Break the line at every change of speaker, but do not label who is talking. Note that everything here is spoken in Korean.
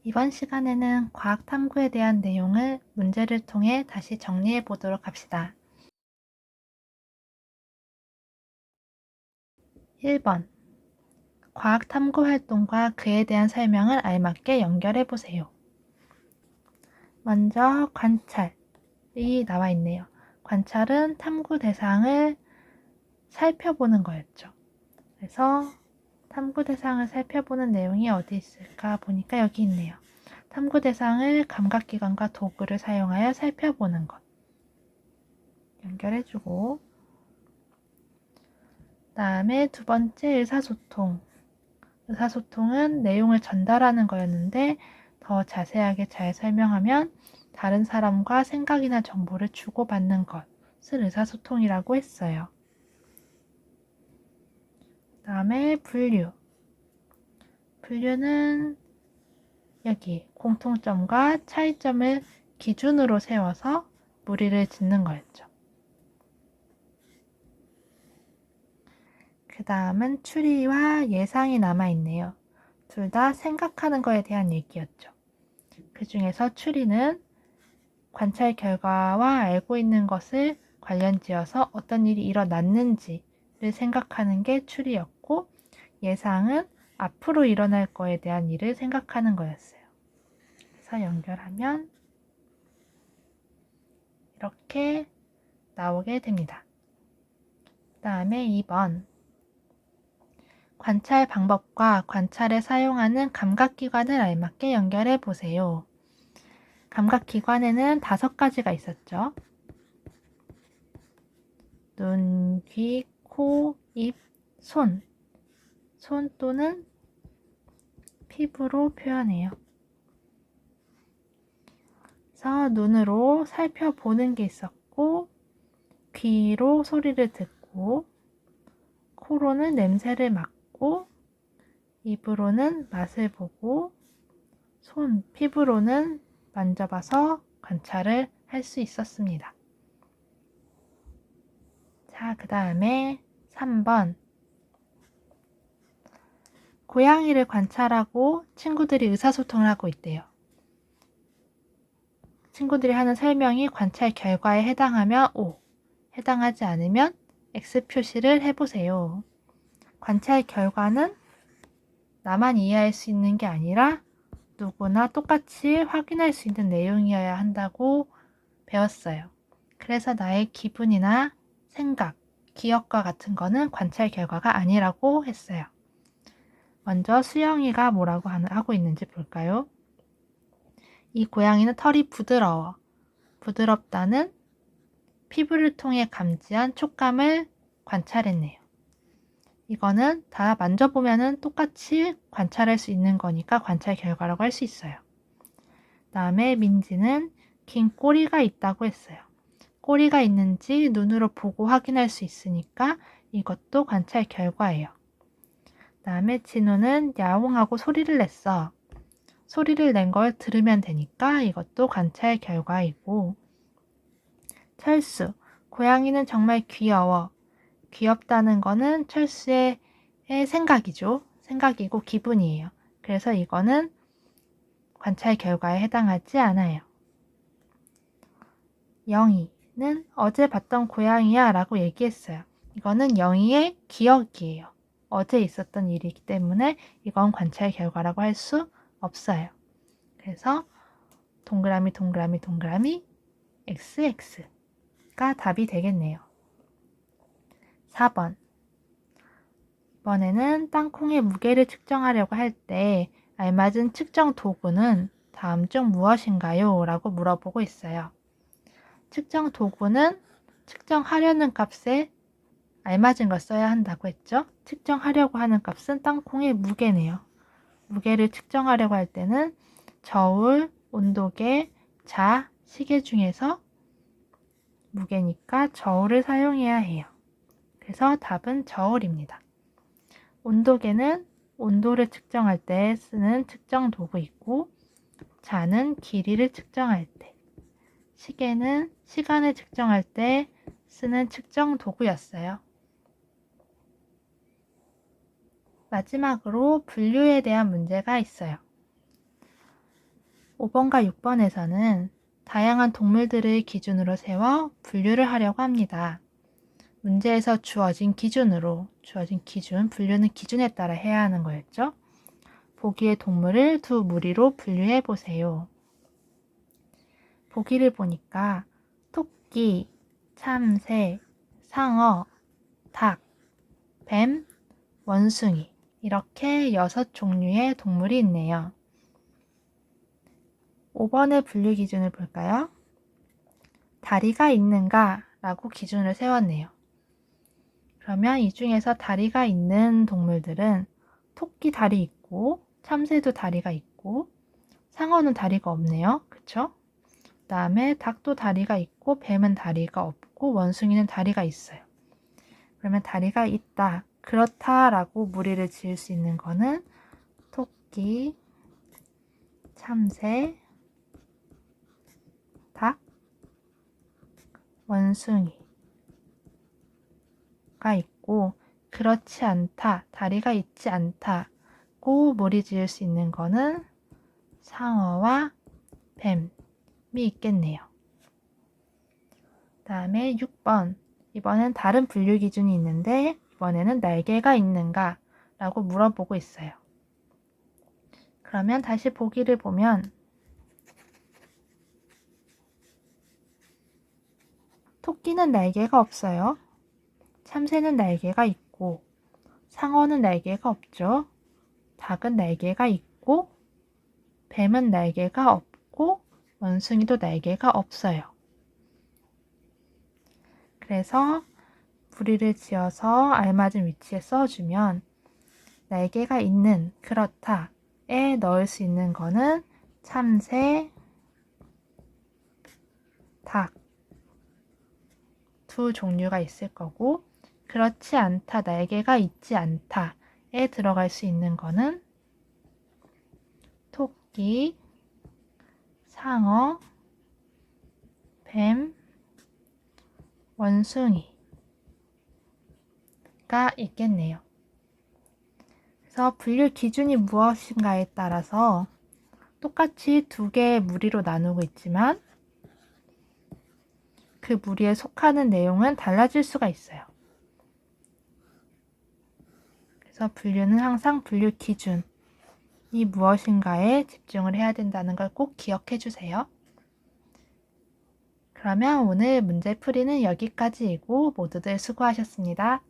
이번 시간에는 과학 탐구에 대한 내용을 문제를 통해 다시 정리해 보도록 합시다. 1번. 과학 탐구 활동과 그에 대한 설명을 알맞게 연결해 보세요. 먼저 관찰이 나와 있네요. 관찰은 탐구 대상을 살펴보는 거였죠. 그래서 탐구 대상을 살펴보는 내용이 어디 있을까 보니까 여기 있네요. 탐구 대상을 감각기관과 도구를 사용하여 살펴보는 것. 연결해주고, 그 다음에 두 번째 의사소통. 의사소통은 내용을 전달하는 거였는데 더 자세하게 잘 설명하면 다른 사람과 생각이나 정보를 주고받는 것을 의사소통이라고 했어요. 그 다음에 분류. 분류는 여기 공통점과 차이점을 기준으로 세워서 무리를 짓는 거였죠. 그 다음은 추리와 예상이 남아있네요. 둘 다 생각하는 거에 대한 얘기였죠. 그 중에서 추리는 관찰 결과와 알고 있는 것을 관련지어서 어떤 일이 일어났는지를 생각하는 게 추리였고, 예상은 앞으로 일어날 거에 대한 일을 생각하는 거였어요. 그래서 연결하면 이렇게 나오게 됩니다. 그 다음에 2번. 관찰 방법과 관찰에 사용하는 감각기관을 알맞게 연결해 보세요. 감각기관에는 5가지가 있었죠. 눈, 귀, 코, 입, 손. 손 또는 피부로 표현해요. 그래서 눈으로 살펴보는 게 있었고, 귀로 소리를 듣고, 코로는 냄새를 맡고, 입으로는 맛을 보고, 피부로는 만져봐서 관찰을 할 수 있었습니다. 자, 그 다음에 3번. 고양이를 관찰하고 친구들이 의사소통을 하고 있대요. 친구들이 하는 설명이 관찰 결과에 해당하면 O, 해당하지 않으면 X 표시를 해보세요. 관찰 결과는 나만 이해할 수 있는 게 아니라 누구나 똑같이 확인할 수 있는 내용이어야 한다고 배웠어요. 그래서 나의 기분이나 생각, 기억과 같은 거는 관찰 결과가 아니라고 했어요. 먼저 수영이가 뭐라고 하고 있는지 볼까요? 이 고양이는 털이 부드러워. 부드럽다는 피부를 통해 감지한 촉감을 관찰했네요. 이거는 다 만져보면 똑같이 관찰할 수 있는 거니까 관찰 결과라고 할 수 있어요. 다음에 민지는 긴 꼬리가 있다고 했어요. 꼬리가 있는지 눈으로 보고 확인할 수 있으니까 이것도 관찰 결과예요. 다음에 진우는 야옹하고 소리를 냈어. 소리를 낸 걸 들으면 되니까 이것도 관찰 결과이고, 철수, 고양이는 정말 귀여워. 귀엽다는 거는 철수의 생각이죠. 생각이고 기분이에요. 그래서 이거는 관찰 결과에 해당하지 않아요. 영희는 어제 봤던 고양이야 라고 얘기했어요. 이거는 영희의 기억이에요. 어제 있었던 일이기 때문에 이건 관찰 결과라고 할 수 없어요. 그래서 동그라미 동그라미 동그라미 XX가 답이 되겠네요. 4번. 이번에는 땅콩의 무게를 측정하려고 할 때 알맞은 측정 도구는 다음 중 무엇인가요? 라고 물어보고 있어요. 측정 도구는 측정하려는 값에 알맞은 걸 써야 한다고 했죠? 측정하려고 하는 값은 땅콩의 무게네요. 무게를 측정하려고 할 때는 저울, 온도계, 자, 시계 중에서 무게니까 저울을 사용해야 해요. 그래서 답은 저울입니다. 온도계는 온도를 측정할 때 쓰는 측정 도구이고, 자는 길이를 측정할 때, 시계는 시간을 측정할 때 쓰는 측정 도구였어요. 마지막으로 분류에 대한 문제가 있어요. 5번과 6번에서는 다양한 동물들을 기준으로 세워 분류를 하려고 합니다. 문제에서 주어진 기준, 분류는 기준에 따라 해야 하는 거였죠. 보기의 동물을 두 무리로 분류해 보세요. 보기를 보니까 토끼, 참새, 상어, 닭, 뱀, 원숭이 이렇게 6종류의 동물이 있네요. 5번의 분류 기준을 볼까요? 다리가 있는가? 라고 기준을 세웠네요. 그러면 이 중에서 다리가 있는 동물들은 토끼 다리 있고 참새도 다리가 있고 상어는 다리가 없네요. 그쵸? 그 다음에 닭도 다리가 있고 뱀은 다리가 없고 원숭이는 다리가 있어요. 그러면 다리가 있다, 그렇다 라고 무리를 지을 수 있는 거는 토끼, 참새, 닭, 원숭이가 있고 그렇지 않다, 다리가 있지 않다고 무리 지을 수 있는 거는 상어와 뱀이 있겠네요. 그 다음에 6번. 이번엔 다른 분류 기준이 있는데 이번에는 날개가 있는가? 라고 물어보고 있어요. 그러면 다시 보기를 보면 토끼는 날개가 없어요. 참새는 날개가 있고 상어는 날개가 없죠. 닭은 날개가 있고 뱀은 날개가 없고 원숭이도 날개가 없어요. 그래서 무리를 지어서 알맞은 위치에 써주면 날개가 있는, 그렇다에 넣을 수 있는 거는 참새, 닭 두 종류가 있을 거고 그렇지 않다, 날개가 있지 않다에 들어갈 수 있는 거는 토끼, 상어, 뱀, 원숭이가 있겠네요. 그래서 분류 기준이 무엇인가에 따라서 똑같이 두 개의 무리로 나누고 있지만 그 무리에 속하는 내용은 달라질 수가 있어요. 그래서 분류는 항상 분류 기준이 무엇인가에 집중을 해야 된다는 걸 꼭 기억해 주세요. 그러면 오늘 문제풀이는 여기까지이고 모두들 수고하셨습니다.